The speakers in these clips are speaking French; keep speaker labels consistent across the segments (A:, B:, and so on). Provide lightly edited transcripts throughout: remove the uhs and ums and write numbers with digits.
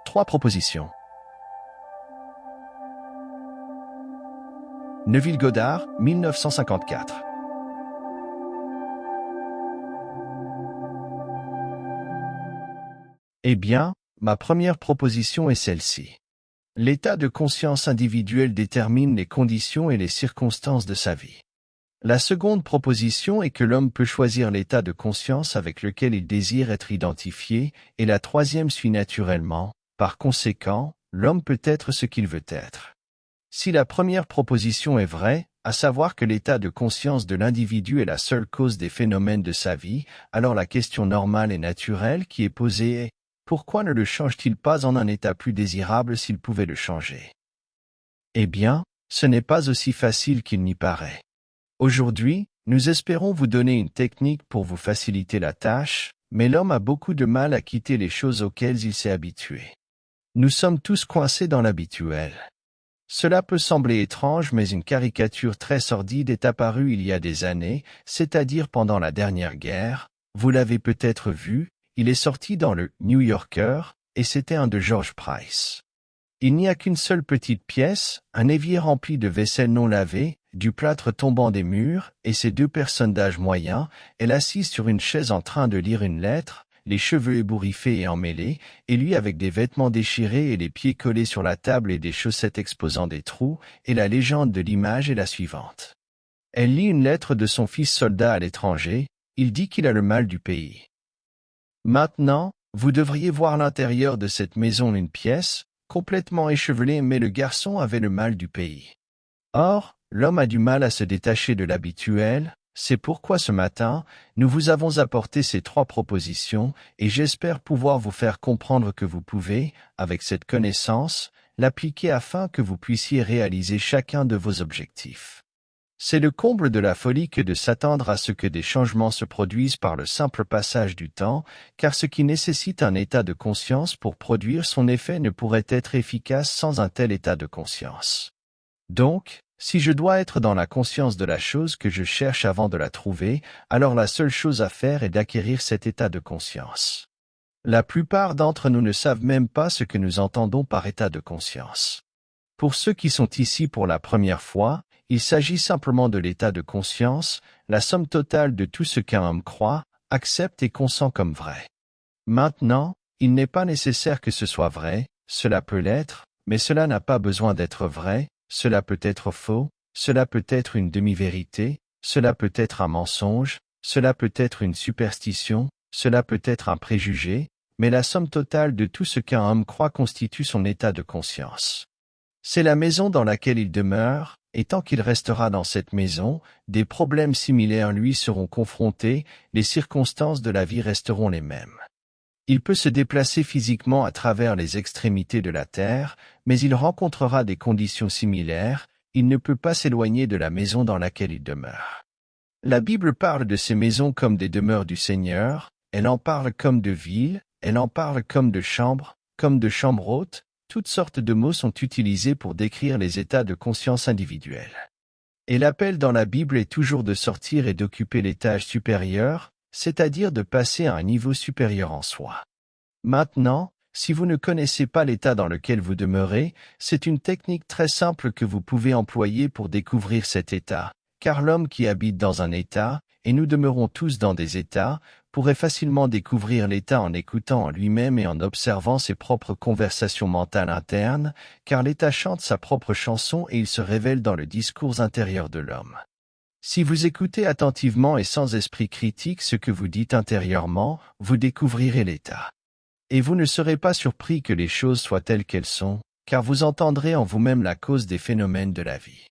A: 3 propositions. Neville Goddard, 1954. Eh bien, ma première proposition est celle-ci. L'état de conscience individuel détermine les conditions et les circonstances de sa vie. La seconde proposition est que l'homme peut choisir l'état de conscience avec lequel il désire être identifié, et la troisième suit naturellement. Par conséquent, l'homme peut être ce qu'il veut être. Si la première proposition est vraie, à savoir que l'état de conscience de l'individu est la seule cause des phénomènes de sa vie, alors la question normale et naturelle qui est posée est: pourquoi ne le change-t-il pas en un état plus désirable s'il pouvait le changer? Eh bien, ce n'est pas aussi facile qu'il n'y paraît. Aujourd'hui, nous espérons vous donner une technique pour vous faciliter la tâche, mais l'homme a beaucoup de mal à quitter les choses auxquelles il s'est habitué. Nous sommes tous coincés dans l'habituel. Cela peut sembler étrange, mais une caricature très sordide est apparue il y a des années, c'est-à-dire pendant la dernière guerre. Vous l'avez peut-être vu, il est sorti dans le New Yorker, et c'était un de George Price. Il n'y a qu'une seule petite pièce, un évier rempli de vaisselle non lavée, du plâtre tombant des murs, et ces deux personnes d'âge moyen, elle assise sur une chaise en train de lire une lettre, les cheveux ébouriffés et emmêlés, et lui avec des vêtements déchirés et les pieds collés sur la table et des chaussettes exposant des trous, et la légende de l'image est la suivante. Elle lit une lettre de son fils soldat à l'étranger, il dit qu'il a le mal du pays. Maintenant, vous devriez voir l'intérieur de cette maison, une pièce, complètement échevelée, mais le garçon avait le mal du pays. Or, l'homme a du mal à se détacher de l'habituel. C'est pourquoi ce matin, nous vous avons apporté ces 3 propositions, et j'espère pouvoir vous faire comprendre que vous pouvez, avec cette connaissance, l'appliquer afin que vous puissiez réaliser chacun de vos objectifs. C'est le comble de la folie que de s'attendre à ce que des changements se produisent par le simple passage du temps, car ce qui nécessite un état de conscience pour produire son effet ne pourrait être efficace sans un tel état de conscience. Donc, si je dois être dans la conscience de la chose que je cherche avant de la trouver, alors la seule chose à faire est d'acquérir cet état de conscience. La plupart d'entre nous ne savent même pas ce que nous entendons par état de conscience. Pour ceux qui sont ici pour la première fois, il s'agit simplement de l'état de conscience, la somme totale de tout ce qu'un homme croit, accepte et consent comme vrai. Maintenant, il n'est pas nécessaire que ce soit vrai, cela peut l'être, mais cela n'a pas besoin d'être vrai. Cela peut être faux, cela peut être une demi-vérité, cela peut être un mensonge, cela peut être une superstition, cela peut être un préjugé, mais la somme totale de tout ce qu'un homme croit constitue son état de conscience. C'est la maison dans laquelle il demeure, et tant qu'il restera dans cette maison, des problèmes similaires lui seront confrontés, les circonstances de la vie resteront les mêmes. Il peut se déplacer physiquement à travers les extrémités de la terre, mais il rencontrera des conditions similaires, il ne peut pas s'éloigner de la maison dans laquelle il demeure. La Bible parle de ces maisons comme des demeures du Seigneur, elle en parle comme de villes, elle en parle comme de chambres hautes, toutes sortes de mots sont utilisés pour décrire les états de conscience individuels. Et l'appel dans la Bible est toujours de sortir et d'occuper l'étage supérieur, c'est-à-dire de passer à un niveau supérieur en soi. Maintenant, si vous ne connaissez pas l'état dans lequel vous demeurez, c'est une technique très simple que vous pouvez employer pour découvrir cet état, car l'homme qui habite dans un état, et nous demeurons tous dans des états, pourrait facilement découvrir l'état en écoutant en lui-même et en observant ses propres conversations mentales internes, car l'état chante sa propre chanson et il se révèle dans le discours intérieur de l'homme. Si vous écoutez attentivement et sans esprit critique ce que vous dites intérieurement, vous découvrirez l'état. Et vous ne serez pas surpris que les choses soient telles qu'elles sont, car vous entendrez en vous-même la cause des phénomènes de la vie.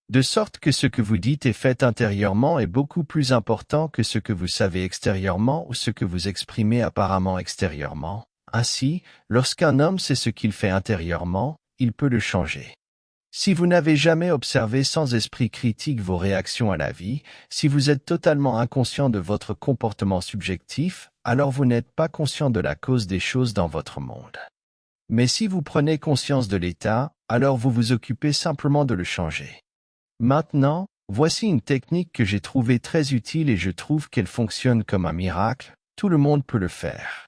A: De sorte que ce que vous dites et faites intérieurement est beaucoup plus important que ce que vous savez extérieurement ou ce que vous exprimez apparemment extérieurement. Ainsi, lorsqu'un homme sait ce qu'il fait intérieurement, il peut le changer. Si vous n'avez jamais observé sans esprit critique vos réactions à la vie, si vous êtes totalement inconscient de votre comportement subjectif, alors vous n'êtes pas conscient de la cause des choses dans votre monde. Mais si vous prenez conscience de l'état, alors vous vous occupez simplement de le changer. Maintenant, voici une technique que j'ai trouvée très utile et je trouve qu'elle fonctionne comme un miracle, tout le monde peut le faire.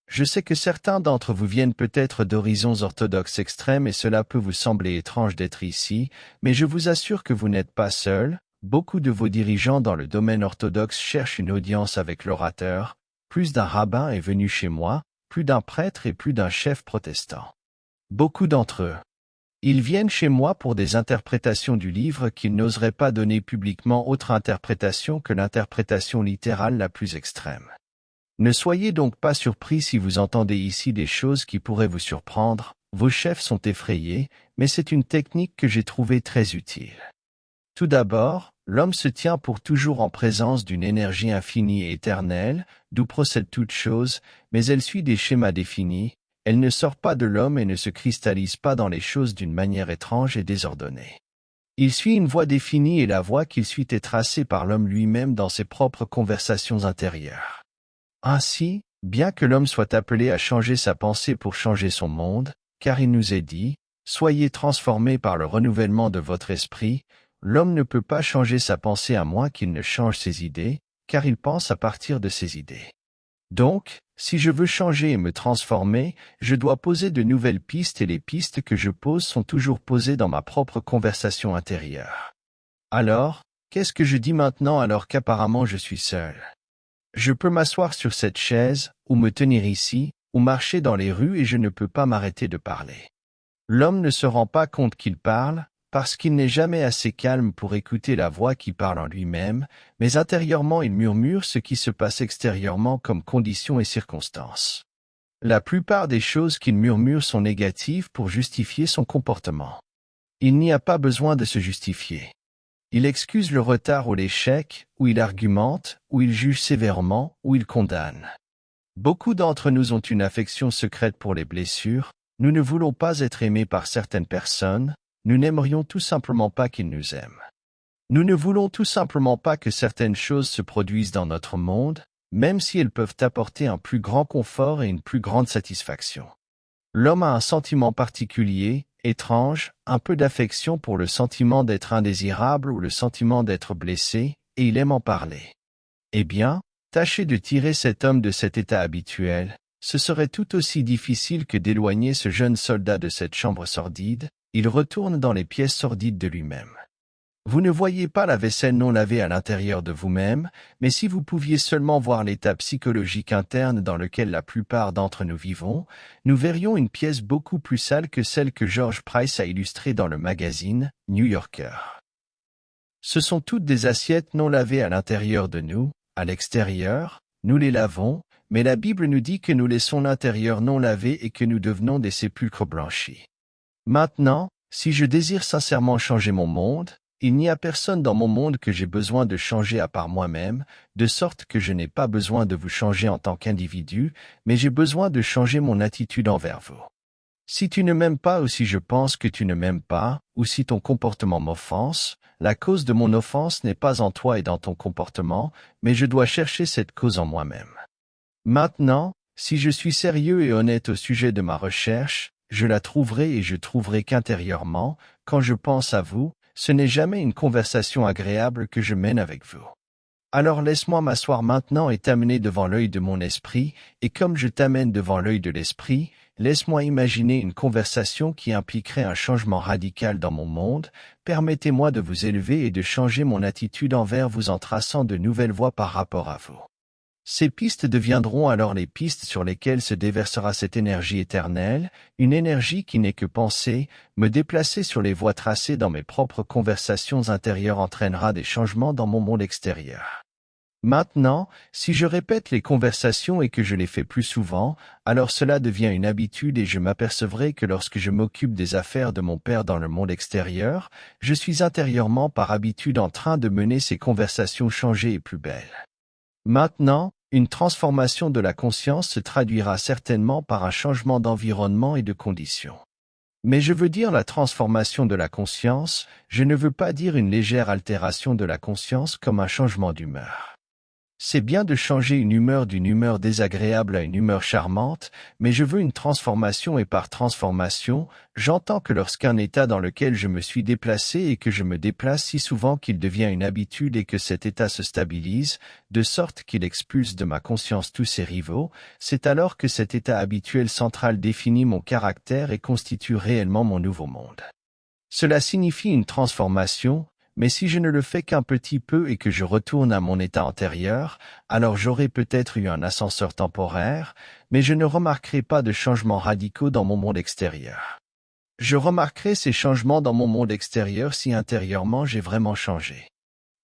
A: Je sais que certains d'entre vous viennent peut-être d'horizons orthodoxes extrêmes et cela peut vous sembler étrange d'être ici, mais je vous assure que vous n'êtes pas seul. Beaucoup de vos dirigeants dans le domaine orthodoxe cherchent une audience avec l'orateur. Plus d'un rabbin est venu chez moi, plus d'un prêtre et plus d'un chef protestant. Beaucoup d'entre eux. Ils viennent chez moi pour des interprétations du livre qu'ils n'oseraient pas donner publiquement autre interprétation que l'interprétation littérale la plus extrême. Ne soyez donc pas surpris si vous entendez ici des choses qui pourraient vous surprendre. Vos chefs sont effrayés, mais c'est une technique que j'ai trouvée très utile. Tout d'abord, l'homme se tient pour toujours en présence d'une énergie infinie et éternelle, d'où procède toute chose, mais elle suit des schémas définis, elle ne sort pas de l'homme et ne se cristallise pas dans les choses d'une manière étrange et désordonnée. Il suit une voie définie et la voie qu'il suit est tracée par l'homme lui-même dans ses propres conversations intérieures. Ainsi, bien que l'homme soit appelé à changer sa pensée pour changer son monde, car il nous est dit, « Soyez transformés par le renouvellement de votre esprit », l'homme ne peut pas changer sa pensée à moins qu'il ne change ses idées, car il pense à partir de ses idées. Donc, si je veux changer et me transformer, je dois poser de nouvelles pistes et les pistes que je pose sont toujours posées dans ma propre conversation intérieure. Alors, qu'est-ce que je dis maintenant alors qu'apparemment je suis seul? Je peux m'asseoir sur cette chaise, ou me tenir ici, ou marcher dans les rues et je ne peux pas m'arrêter de parler. L'homme ne se rend pas compte qu'il parle, parce qu'il n'est jamais assez calme pour écouter la voix qui parle en lui-même, mais intérieurement il murmure ce qui se passe extérieurement comme conditions et circonstances. La plupart des choses qu'il murmure sont négatives pour justifier son comportement. Il n'y a pas besoin de se justifier. Il excuse le retard ou l'échec, ou il argumente, ou il juge sévèrement, ou il condamne. Beaucoup d'entre nous ont une affection secrète pour les blessures, nous ne voulons pas être aimés par certaines personnes, nous n'aimerions tout simplement pas qu'ils nous aiment. Nous ne voulons tout simplement pas que certaines choses se produisent dans notre monde, même si elles peuvent apporter un plus grand confort et une plus grande satisfaction. L'homme a un sentiment particulier, étrange, un peu d'affection pour le sentiment d'être indésirable ou le sentiment d'être blessé, et il aime en parler. Eh bien, tâchez de tirer cet homme de cet état habituel, ce serait tout aussi difficile que d'éloigner ce jeune soldat de cette chambre sordide, il retourne dans les pièces sordides de lui-même. Vous ne voyez pas la vaisselle non lavée à l'intérieur de vous-même, mais si vous pouviez seulement voir l'état psychologique interne dans lequel la plupart d'entre nous vivons, nous verrions une pièce beaucoup plus sale que celle que George Price a illustrée dans le magazine New Yorker. Ce sont toutes des assiettes non lavées à l'intérieur de nous, à l'extérieur, nous les lavons, mais la Bible nous dit que nous laissons l'intérieur non lavé et que nous devenons des sépulcres blanchis. Maintenant, si je désire sincèrement changer mon monde, il n'y a personne dans mon monde que j'ai besoin de changer à part moi-même, de sorte que je n'ai pas besoin de vous changer en tant qu'individu, mais j'ai besoin de changer mon attitude envers vous. Si tu ne m'aimes pas ou si je pense que tu ne m'aimes pas, ou si ton comportement m'offense, la cause de mon offense n'est pas en toi et dans ton comportement, mais je dois chercher cette cause en moi-même. Maintenant, si je suis sérieux et honnête au sujet de ma recherche, je la trouverai et je trouverai qu'intérieurement, quand je pense à vous, ce n'est jamais une conversation agréable que je mène avec vous. Alors laisse-moi m'asseoir maintenant et t'amener devant l'œil de mon esprit, et comme je t'amène devant l'œil de l'esprit, laisse-moi imaginer une conversation qui impliquerait un changement radical dans mon monde, permettez-moi de vous élever et de changer mon attitude envers vous en traçant de nouvelles voies par rapport à vous. Ces pistes deviendront alors les pistes sur lesquelles se déversera cette énergie éternelle, une énergie qui n'est que pensée, me déplacer sur les voies tracées dans mes propres conversations intérieures entraînera des changements dans mon monde extérieur. Maintenant, si je répète les conversations et que je les fais plus souvent, alors cela devient une habitude et je m'apercevrai que lorsque je m'occupe des affaires de mon père dans le monde extérieur, je suis intérieurement par habitude en train de mener ces conversations changées et plus belles. Maintenant, une transformation de la conscience se traduira certainement par un changement d'environnement et de conditions. Mais je veux dire la transformation de la conscience, je ne veux pas dire une légère altération de la conscience comme un changement d'humeur. C'est bien de changer une humeur d'une humeur désagréable à une humeur charmante, mais je veux une transformation et par transformation, j'entends que lorsqu'un état dans lequel je me suis déplacé et que je me déplace si souvent qu'il devient une habitude et que cet état se stabilise, de sorte qu'il expulse de ma conscience tous ses rivaux, c'est alors que cet état habituel central définit mon caractère et constitue réellement mon nouveau monde. Cela signifie une transformation, mais si je ne le fais qu'un petit peu et que je retourne à mon état antérieur, alors j'aurai peut-être eu un ascenseur temporaire, mais je ne remarquerai pas de changements radicaux dans mon monde extérieur. Je remarquerai ces changements dans mon monde extérieur si intérieurement j'ai vraiment changé.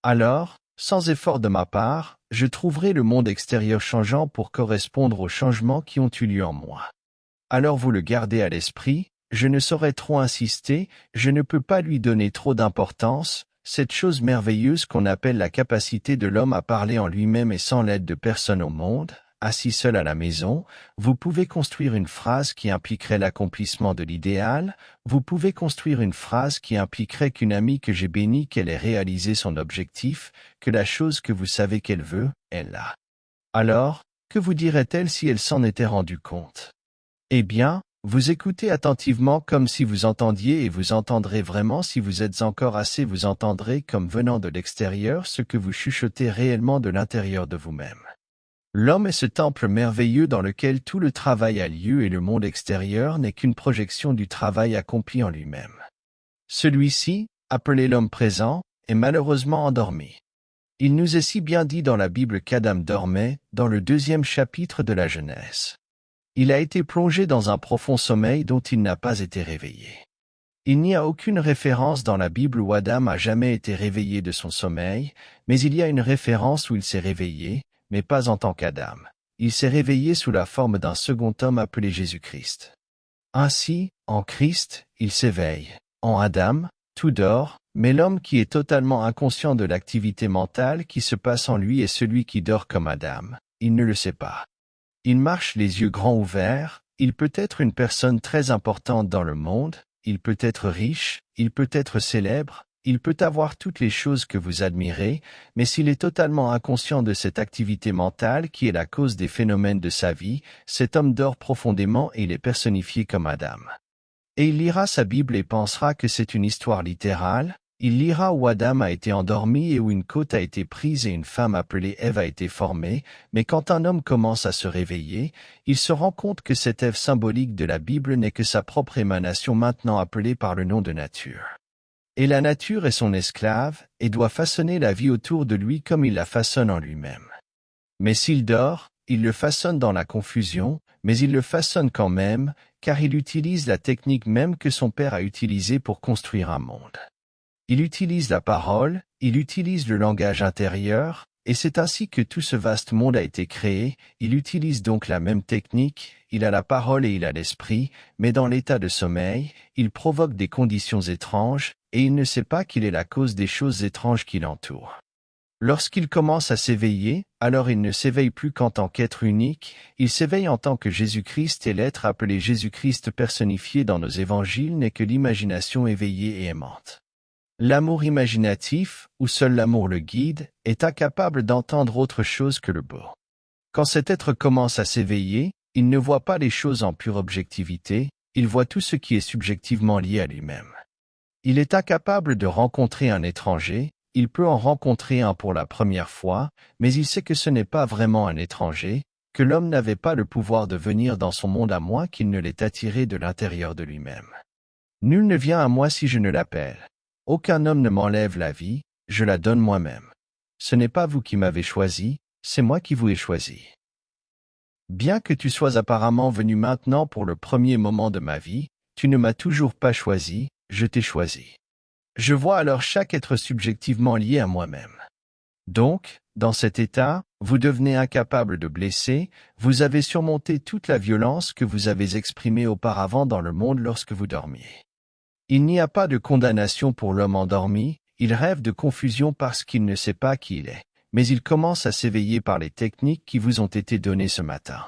A: Alors, sans effort de ma part, je trouverai le monde extérieur changeant pour correspondre aux changements qui ont eu lieu en moi. Alors vous le gardez à l'esprit, je ne saurais trop insister, je ne peux pas lui donner trop d'importance, cette chose merveilleuse qu'on appelle la capacité de l'homme à parler en lui-même et sans l'aide de personne au monde, assis seul à la maison, vous pouvez construire une phrase qui impliquerait l'accomplissement de l'idéal, vous pouvez construire une phrase qui impliquerait qu'une amie que j'ai bénie qu'elle ait réalisé son objectif, que la chose que vous savez qu'elle veut, elle l'a. Alors, que vous dirait-elle si elle s'en était rendue compte? Eh bien, vous écoutez attentivement comme si vous entendiez et vous entendrez vraiment si vous êtes encore assez vous entendrez comme venant de l'extérieur ce que vous chuchotez réellement de l'intérieur de vous-même. L'homme est ce temple merveilleux dans lequel tout le travail a lieu et le monde extérieur n'est qu'une projection du travail accompli en lui-même. Celui-ci, appelé l'homme présent, est malheureusement endormi. Il nous est si bien dit dans la Bible qu'Adam dormait, dans le 2e chapitre de la Genèse. Il a été plongé dans un profond sommeil dont il n'a pas été réveillé. Il n'y a aucune référence dans la Bible où Adam a jamais été réveillé de son sommeil, mais il y a une référence où il s'est réveillé, mais pas en tant qu'Adam. Il s'est réveillé sous la forme d'un second homme appelé Jésus-Christ. Ainsi, en Christ, il s'éveille. En Adam, tout dort, mais l'homme qui est totalement inconscient de l'activité mentale qui se passe en lui est celui qui dort comme Adam. Il ne le sait pas. Il marche les yeux grands ouverts, il peut être une personne très importante dans le monde, il peut être riche, il peut être célèbre, il peut avoir toutes les choses que vous admirez, mais s'il est totalement inconscient de cette activité mentale qui est la cause des phénomènes de sa vie, cet homme dort profondément et il est personnifié comme Adam. Et il lira sa Bible et pensera que c'est une histoire littérale, il lira où Adam a été endormi et où une côte a été prise et une femme appelée Ève a été formée, mais quand un homme commence à se réveiller, il se rend compte que cette Ève symbolique de la Bible n'est que sa propre émanation maintenant appelée par le nom de nature. Et la nature est son esclave, et doit façonner la vie autour de lui comme il la façonne en lui-même. Mais s'il dort, il le façonne dans la confusion, mais il le façonne quand même, car il utilise la technique même que son père a utilisée pour construire un monde. Il utilise la parole, il utilise le langage intérieur, et c'est ainsi que tout ce vaste monde a été créé, il utilise donc la même technique, il a la parole et il a l'esprit, mais dans l'état de sommeil, il provoque des conditions étranges, et il ne sait pas qu'il est la cause des choses étranges qui l'entourent. Lorsqu'il commence à s'éveiller, alors il ne s'éveille plus qu'en tant qu'être unique, il s'éveille en tant que Jésus-Christ et l'être appelé Jésus-Christ personnifié dans nos évangiles n'est que l'imagination éveillée et aimante. L'amour imaginatif, où seul l'amour le guide, est incapable d'entendre autre chose que le beau. Quand cet être commence à s'éveiller, il ne voit pas les choses en pure objectivité, il voit tout ce qui est subjectivement lié à lui-même. Il est incapable de rencontrer un étranger, il peut en rencontrer un pour la première fois, mais il sait que ce n'est pas vraiment un étranger, que l'homme n'avait pas le pouvoir de venir dans son monde à moins qu'il ne l'ait attiré de l'intérieur de lui-même. Nul ne vient à moi si je ne l'appelle. Aucun homme ne m'enlève la vie, je la donne moi-même. Ce n'est pas vous qui m'avez choisi, c'est moi qui vous ai choisi. Bien que tu sois apparemment venu maintenant pour le premier moment de ma vie, tu ne m'as toujours pas choisi, je t'ai choisi. Je vois alors chaque être subjectivement lié à moi-même. Donc, dans cet état, vous devenez incapable de blesser, vous avez surmonté toute la violence que vous avez exprimée auparavant dans le monde lorsque vous dormiez. Il n'y a pas de condamnation pour l'homme endormi, il rêve de confusion parce qu'il ne sait pas qui il est, mais il commence à s'éveiller par les techniques qui vous ont été données ce matin.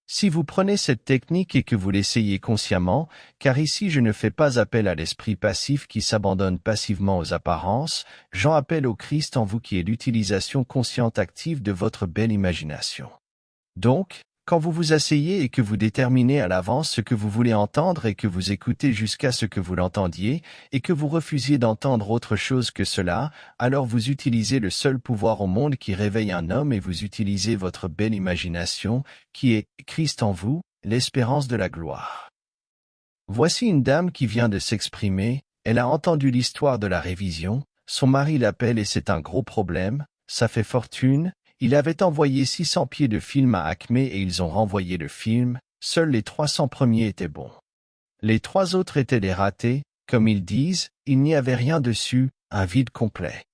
A: Si vous prenez cette technique et que vous l'essayez consciemment, car ici je ne fais pas appel à l'esprit passif qui s'abandonne passivement aux apparences, j'en appelle au Christ en vous qui est l'utilisation consciente active de votre belle imagination. Donc, quand vous vous asseyez et que vous déterminez à l'avance ce que vous voulez entendre et que vous écoutez jusqu'à ce que vous l'entendiez, et que vous refusiez d'entendre autre chose que cela, alors vous utilisez le seul pouvoir au monde qui réveille un homme et vous utilisez votre belle imagination, qui est Christ en vous, l'espérance de la gloire. Voici une dame qui vient de s'exprimer, elle a entendu l'histoire de la révision, son mari l'appelle et c'est un gros problème, ça fait fortune. Il avait envoyé 600 pieds de film à Acme et ils ont renvoyé le film, seuls les 300 premiers étaient bons. Les 3 autres étaient des ratés, comme ils disent, il n'y avait rien dessus, un vide complet.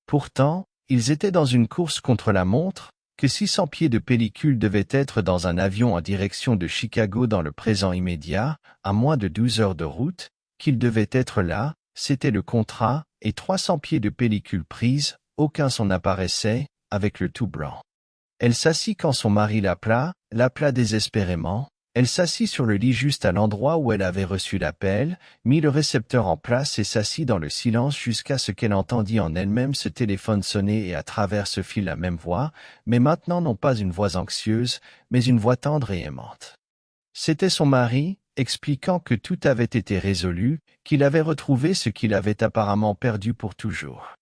A: Pourtant, ils étaient dans une course contre la montre, que 600 pieds de pellicule devaient être dans un avion en direction de Chicago dans le présent immédiat, à moins de 12 heures de route, qu'ils devaient être là, c'était le contrat, et 300 pieds de pellicule prise, aucun son apparaissait, avec le tout blanc. Elle s'assit quand son mari l'appela désespérément, elle s'assit sur le lit juste à l'endroit où elle avait reçu l'appel, mit le récepteur en place et s'assit dans le silence jusqu'à ce qu'elle entendit en elle-même ce téléphone sonner et à travers ce fil la même voix, mais maintenant non pas une voix anxieuse, mais une voix tendre et aimante. C'était son mari, expliquant que tout avait été résolu, qu'il avait retrouvé ce qu'il avait apparemment perdu pour toujours.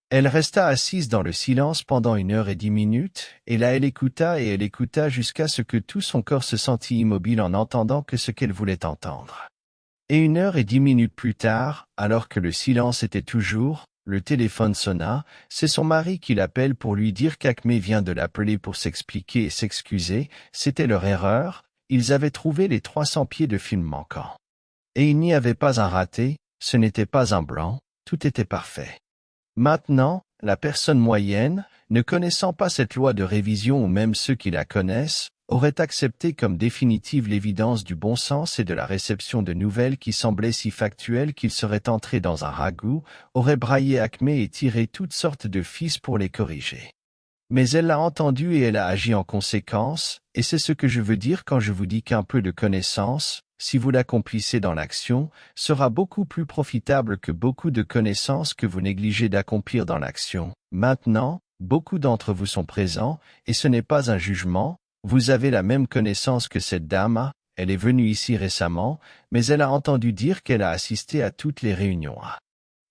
A: Elle resta assise dans le silence pendant 1 heure et 10 minutes, et là elle écouta jusqu'à ce que tout son corps se sentit immobile en entendant que ce qu'elle voulait entendre. Et 1 heure et 10 minutes plus tard, alors que le silence était toujours, le téléphone sonna, c'est son mari qui l'appelle pour lui dire qu'Acme vient de l'appeler pour s'expliquer et s'excuser, c'était leur erreur, ils avaient trouvé les 300 pieds de film manquants. Et il n'y avait pas un raté, ce n'était pas un blanc, tout était parfait. Maintenant, la personne moyenne, ne connaissant pas cette loi de révision ou même ceux qui la connaissent, aurait accepté comme définitive l'évidence du bon sens et de la réception de nouvelles qui semblaient si factuelles qu'il serait entré dans un ragoût, aurait braillé Acme et tiré toutes sortes de fils pour les corriger. Mais elle l'a entendu et elle a agi en conséquence, et c'est ce que je veux dire quand je vous dis qu'un peu de connaissance, si vous l'accomplissez dans l'action, sera beaucoup plus profitable que beaucoup de connaissances que vous négligez d'accomplir dans l'action. Maintenant, beaucoup d'entre vous sont présents, et ce n'est pas un jugement, vous avez la même connaissance que cette dame, elle est venue ici récemment, mais elle a entendu dire qu'elle a assisté à toutes les réunions.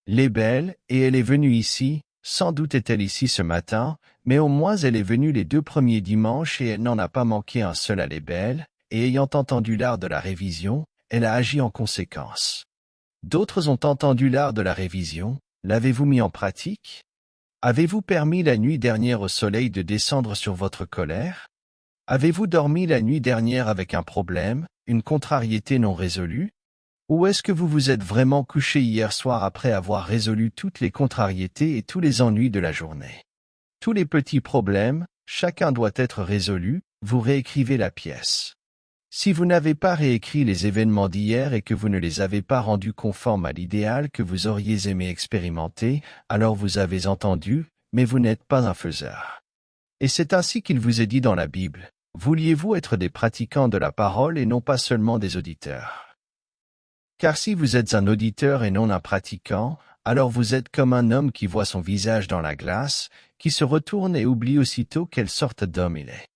A: Les belles, et elle est venue ici, sans doute est-elle ici ce matin, mais au moins elle est venue les 2 premiers dimanches et elle n'en a pas manqué un seul à les belles, et ayant entendu l'art de la révision, elle a agi en conséquence. D'autres ont entendu l'art de la révision, l'avez-vous mis en pratique? Avez-vous permis la nuit dernière au soleil de descendre sur votre colère? Avez-vous dormi la nuit dernière avec un problème, une contrariété non résolue? Ou est-ce que vous vous êtes vraiment couché hier soir après avoir résolu toutes les contrariétés et tous les ennuis de la journée? Tous les petits problèmes, chacun doit être résolu, vous réécrivez la pièce. Si vous n'avez pas réécrit les événements d'hier et que vous ne les avez pas rendus conformes à l'idéal que vous auriez aimé expérimenter, alors vous avez entendu, mais vous n'êtes pas un faiseur. Et c'est ainsi qu'il vous est dit dans la Bible. Vouliez-vous être des pratiquants de la parole et non pas seulement des auditeurs? Car si vous êtes un auditeur et non un pratiquant, alors vous êtes comme un homme qui voit son visage dans la glace, qui se retourne et oublie aussitôt quelle sorte d'homme il est.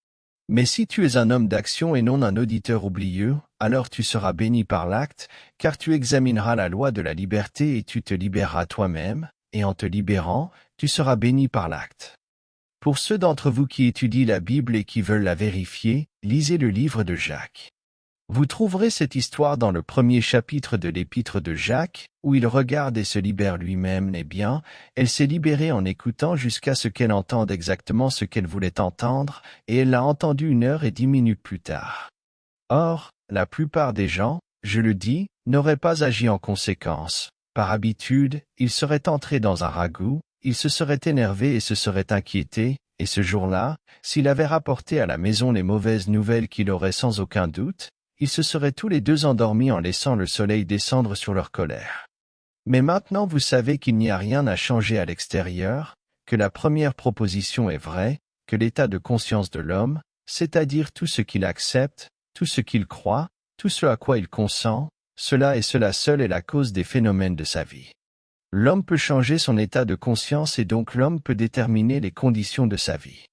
A: Mais si tu es un homme d'action et non un auditeur oublieux, alors tu seras béni par l'acte, car tu examineras la loi de la liberté et tu te libéreras toi-même, et en te libérant, tu seras béni par l'acte. Pour ceux d'entre vous qui étudient la Bible et qui veulent la vérifier, lisez le livre de Jacques. Vous trouverez cette histoire dans le 1er chapitre de l'épître de Jacques, où il regarde et se libère lui-même. Eh bien, elle s'est libérée en écoutant jusqu'à ce qu'elle entende exactement ce qu'elle voulait entendre, et elle l'a entendu 1 heure et 10 minutes plus tard. Or, la plupart des gens, je le dis, n'auraient pas agi en conséquence. Par habitude, ils seraient entrés dans un ragoût, ils se seraient énervés et se seraient inquiétés, et ce jour-là, s'il avait rapporté à la maison les mauvaises nouvelles qu'il aurait sans aucun doute, ils se seraient tous les 2 endormis en laissant le soleil descendre sur leur colère. Mais maintenant vous savez qu'il n'y a rien à changer à l'extérieur, que la première proposition est vraie, que l'état de conscience de l'homme, c'est-à-dire tout ce qu'il accepte, tout ce qu'il croit, tout ce à quoi il consent, cela et cela seul est la cause des phénomènes de sa vie. L'homme peut changer son état de conscience et donc l'homme peut déterminer les conditions de sa vie.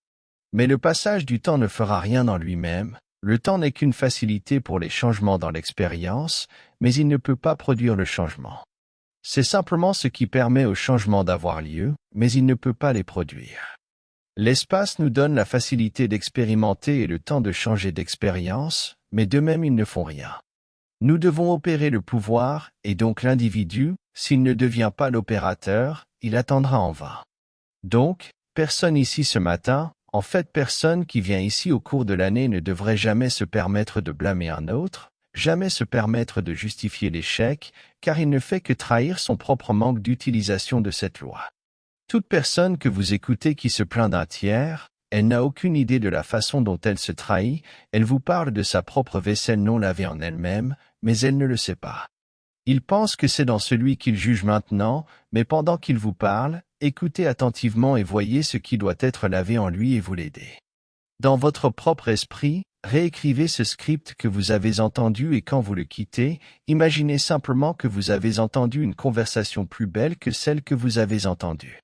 A: Mais le passage du temps ne fera rien en lui-même, le temps n'est qu'une facilité pour les changements dans l'expérience, mais il ne peut pas produire le changement. C'est simplement ce qui permet aux changements d'avoir lieu, mais il ne peut pas les produire. L'espace nous donne la facilité d'expérimenter et le temps de changer d'expérience, mais d'eux-mêmes ils ne font rien. Nous devons opérer le pouvoir, et donc l'individu, s'il ne devient pas l'opérateur, il attendra en vain. Donc, personne ici ce matin, en fait personne qui vient ici au cours de l'année ne devrait jamais se permettre de blâmer un autre, jamais se permettre de justifier l'échec, car il ne fait que trahir son propre manque d'utilisation de cette loi. Toute personne que vous écoutez qui se plaint d'un tiers, elle n'a aucune idée de la façon dont elle se trahit, elle vous parle de sa propre vaisselle non lavée en elle-même, mais elle ne le sait pas. Il pense que c'est dans celui qu'il juge maintenant, mais pendant qu'il vous parle, écoutez attentivement et voyez ce qui doit être lavé en lui et vous l'aider. Dans votre propre esprit, réécrivez ce script que vous avez entendu et quand vous le quittez, imaginez simplement que vous avez entendu une conversation plus belle que celle que vous avez entendue.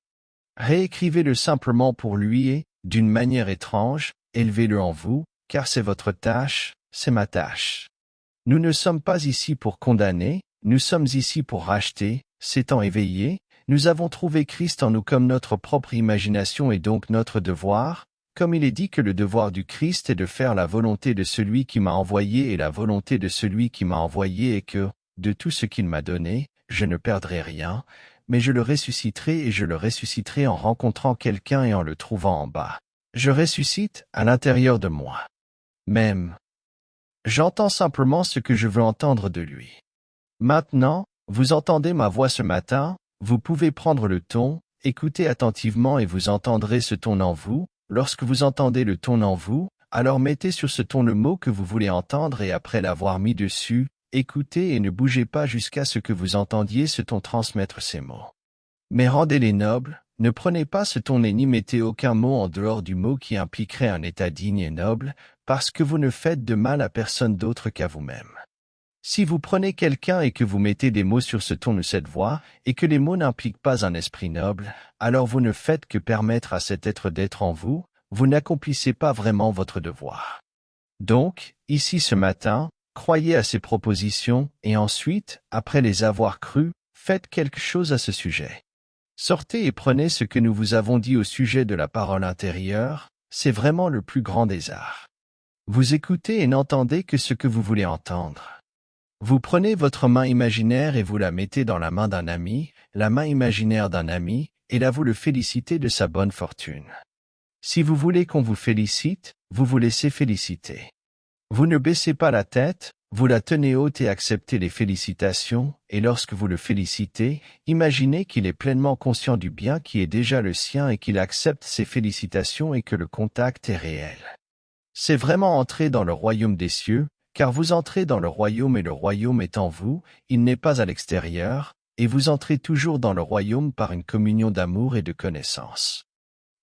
A: Réécrivez-le simplement pour lui et, d'une manière étrange, élevez-le en vous, car c'est votre tâche, c'est ma tâche. Nous ne sommes pas ici pour condamner, nous sommes ici pour racheter, s'étant éveillés, nous avons trouvé Christ en nous comme notre propre imagination et donc notre devoir, comme il est dit que le devoir du Christ est de faire la volonté de celui qui m'a envoyé et la volonté de celui qui m'a envoyé et que, de tout ce qu'il m'a donné, je ne perdrai rien, mais je le ressusciterai et je le ressusciterai en rencontrant quelqu'un et en le trouvant en bas. Je ressuscite à l'intérieur de moi. Même. J'entends simplement ce que je veux entendre de lui. Maintenant, vous entendez ma voix ce matin, vous pouvez prendre le ton, écoutez attentivement et vous entendrez ce ton en vous. Lorsque vous entendez le ton en vous, alors mettez sur ce ton le mot que vous voulez entendre et après l'avoir mis dessus, écoutez et ne bougez pas jusqu'à ce que vous entendiez ce ton transmettre ces mots. Mais rendez-les nobles, ne prenez pas ce ton et n'y mettez aucun mot en dehors du mot qui impliquerait un état digne et noble, parce que vous ne faites de mal à personne d'autre qu'à vous-même. Si vous prenez quelqu'un et que vous mettez des mots sur ce ton de cette voix, et que les mots n'impliquent pas un esprit noble, alors vous ne faites que permettre à cet être d'être en vous, vous n'accomplissez pas vraiment votre devoir. Donc, ici ce matin, croyez à ces propositions, et ensuite, après les avoir crues, faites quelque chose à ce sujet. Sortez et prenez ce que nous vous avons dit au sujet de la parole intérieure, c'est vraiment le plus grand des arts. Vous écoutez et n'entendez que ce que vous voulez entendre. Vous prenez votre main imaginaire et vous la mettez dans la main d'un ami, la main imaginaire d'un ami, et là vous le félicitez de sa bonne fortune. Si vous voulez qu'on vous félicite, vous vous laissez féliciter. Vous ne baissez pas la tête, vous la tenez haute et acceptez les félicitations, et lorsque vous le félicitez, imaginez qu'il est pleinement conscient du bien qui est déjà le sien et qu'il accepte ces félicitations et que le contact est réel. C'est vraiment entrer dans le royaume des cieux, car vous entrez dans le royaume et le royaume est en vous, il n'est pas à l'extérieur, et vous entrez toujours dans le royaume par une communion d'amour et de connaissance.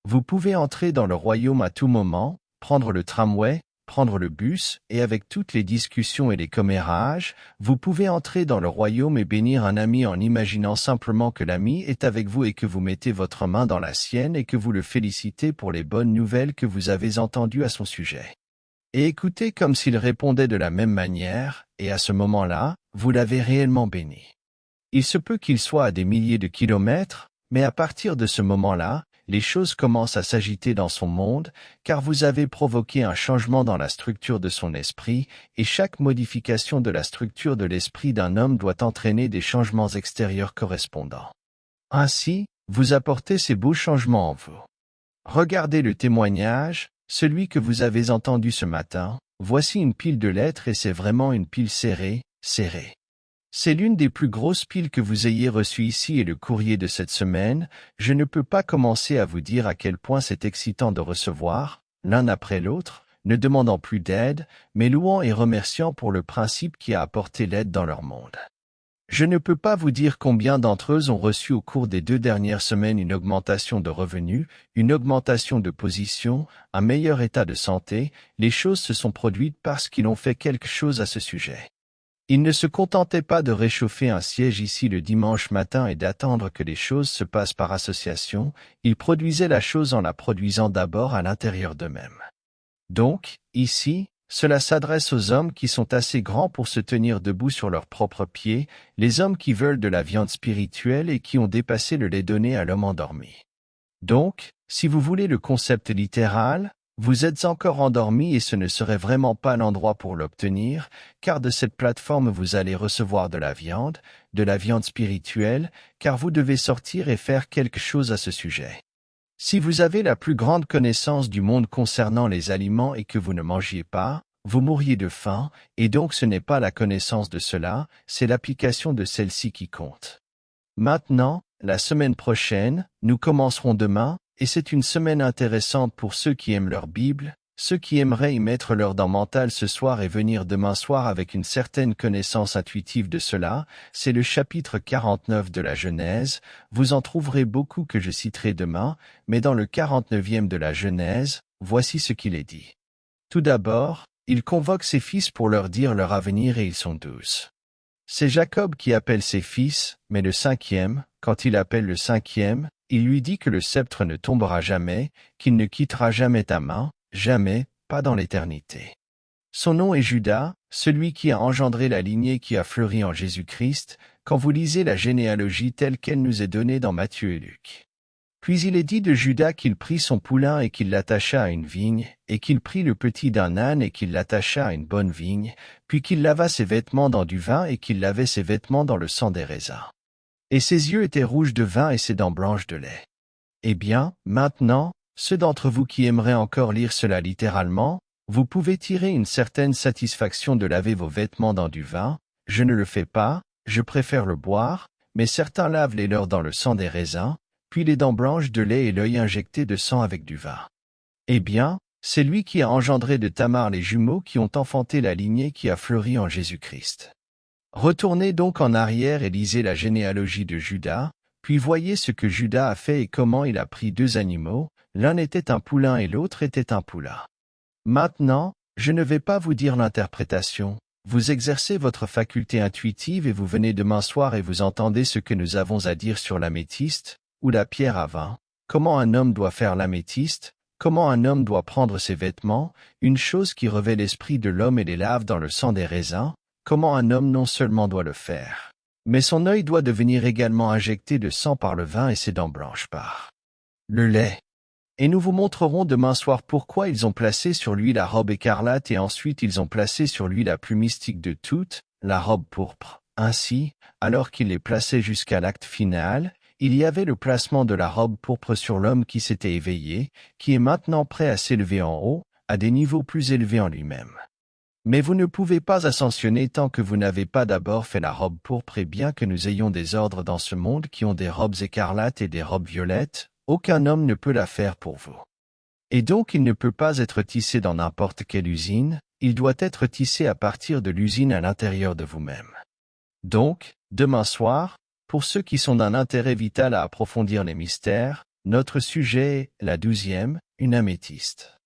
A: Vous pouvez entrer dans le royaume à tout moment, prendre le tramway, prendre le bus, et avec toutes les discussions et les commérages, vous pouvez entrer dans le royaume et bénir un ami en imaginant simplement que l'ami est avec vous et que vous mettez votre main dans la sienne et que vous le félicitez pour les bonnes nouvelles que vous avez entendues à son sujet. Et écoutez comme s'il répondait de la même manière, et à ce moment-là, vous l'avez réellement béni. Il se peut qu'il soit à des milliers de kilomètres, mais à partir de ce moment-là, les choses commencent à s'agiter dans son monde, car vous avez provoqué un changement dans la structure de son esprit, et chaque modification de la structure de l'esprit d'un homme doit entraîner des changements extérieurs correspondants. Ainsi, vous apportez ces beaux changements en vous. Regardez le témoignage, celui que vous avez entendu ce matin, voici une pile de lettres et c'est vraiment une pile serrée, serrée. C'est l'une des plus grosses piles que vous ayez reçues ici et le courrier de cette semaine, je ne peux pas commencer à vous dire à quel point c'est excitant de recevoir, l'un après l'autre, ne demandant plus d'aide, mais louant et remerciant pour le principe qui a apporté l'aide dans leur monde. Je ne peux pas vous dire combien d'entre eux ont reçu au cours des 2 dernières semaines une augmentation de revenus, une augmentation de position, un meilleur état de santé. Les choses se sont produites parce qu'ils ont fait quelque chose à ce sujet. Ils ne se contentaient pas de réchauffer un siège ici le dimanche matin et d'attendre que les choses se passent par association, ils produisaient la chose en la produisant d'abord à l'intérieur d'eux-mêmes. Donc, ici, cela s'adresse aux hommes qui sont assez grands pour se tenir debout sur leurs propres pieds, les hommes qui veulent de la viande spirituelle et qui ont dépassé le lait donné à l'homme endormi. Donc, si vous voulez le concept littéral, vous êtes encore endormi et ce ne serait vraiment pas l'endroit pour l'obtenir, car de cette plateforme vous allez recevoir de la viande spirituelle, car vous devez sortir et faire quelque chose à ce sujet. Si vous avez la plus grande connaissance du monde concernant les aliments et que vous ne mangiez pas, vous mourriez de faim, et donc ce n'est pas la connaissance de cela, c'est l'application de celle-ci qui compte. Maintenant, la semaine prochaine, nous commencerons demain, et c'est une semaine intéressante pour ceux qui aiment leur Bible, ceux qui aimeraient y mettre leur dent mentale ce soir et venir demain soir avec une certaine connaissance intuitive de cela, c'est le chapitre 49 de la Genèse, vous en trouverez beaucoup que je citerai demain, mais dans le 49e de la Genèse, voici ce qu'il est dit. Tout d'abord, il convoque ses fils pour leur dire leur avenir et ils sont 12. C'est Jacob qui appelle ses fils, mais le 5e, quand il appelle le 5e, il lui dit que le sceptre ne tombera jamais, qu'il ne quittera jamais ta main, jamais, pas dans l'éternité. Son nom est Judas, celui qui a engendré la lignée qui a fleuri en Jésus-Christ, quand vous lisez la généalogie telle qu'elle nous est donnée dans Matthieu et Luc. Puis il est dit de Judas qu'il prit son poulain et qu'il l'attacha à une vigne, et qu'il prit le petit d'un âne et qu'il l'attacha à une bonne vigne, puis qu'il lava ses vêtements dans du vin et qu'il lavait ses vêtements dans le sang des raisins. Et ses yeux étaient rouges de vin et ses dents blanches de lait. Eh bien, maintenant, ceux d'entre vous qui aimeraient encore lire cela littéralement, vous pouvez tirer une certaine satisfaction de laver vos vêtements dans du vin. Je ne le fais pas, je préfère le boire, mais certains lavent les leurs dans le sang des raisins, puis les dents blanches de lait et l'œil injecté de sang avec du vin. Eh bien, c'est lui qui a engendré de Tamar les jumeaux qui ont enfanté la lignée qui a fleuri en Jésus-Christ. Retournez donc en arrière et lisez la généalogie de Judas, puis voyez ce que Judas a fait et comment il a pris 2 animaux, l'un était un poulain et l'autre était un poulain. Maintenant, je ne vais pas vous dire l'interprétation, vous exercez votre faculté intuitive et vous venez demain soir et vous entendez ce que nous avons à dire sur l'améthyste, ou la pierre à vin, comment un homme doit faire l'améthyste, comment un homme doit prendre ses vêtements, une chose qui revêt l'esprit de l'homme et les lave dans le sang des raisins, comment un homme non seulement doit le faire, mais son œil doit devenir également injecté de sang par le vin et ses dents blanches par le lait. Et nous vous montrerons demain soir pourquoi ils ont placé sur lui la robe écarlate et ensuite ils ont placé sur lui la plus mystique de toutes, la robe pourpre. Ainsi, alors qu'ils les plaçaient jusqu'à l'acte final, il y avait le placement de la robe pourpre sur l'homme qui s'était éveillé, qui est maintenant prêt à s'élever en haut, à des niveaux plus élevés en lui-même. Mais vous ne pouvez pas ascensionner tant que vous n'avez pas d'abord fait la robe pourpre et bien que nous ayons des ordres dans ce monde qui ont des robes écarlates et des robes violettes, aucun homme ne peut la faire pour vous. Et donc il ne peut pas être tissé dans n'importe quelle usine, il doit être tissé à partir de l'usine à l'intérieur de vous-même. Donc, demain soir, pour ceux qui sont d'un intérêt vital à approfondir les mystères, notre sujet est la 12e, une améthyste.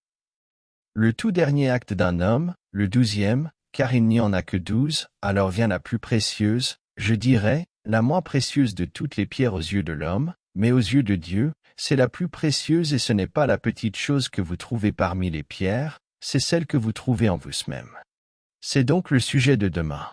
A: Le tout dernier acte d'un homme, le 12e, car il n'y en a que 12, alors vient la plus précieuse, je dirais, la moins précieuse de toutes les pierres aux yeux de l'homme, mais aux yeux de Dieu, c'est la plus précieuse et ce n'est pas la petite chose que vous trouvez parmi les pierres, c'est celle que vous trouvez en vous-même. C'est donc le sujet de demain.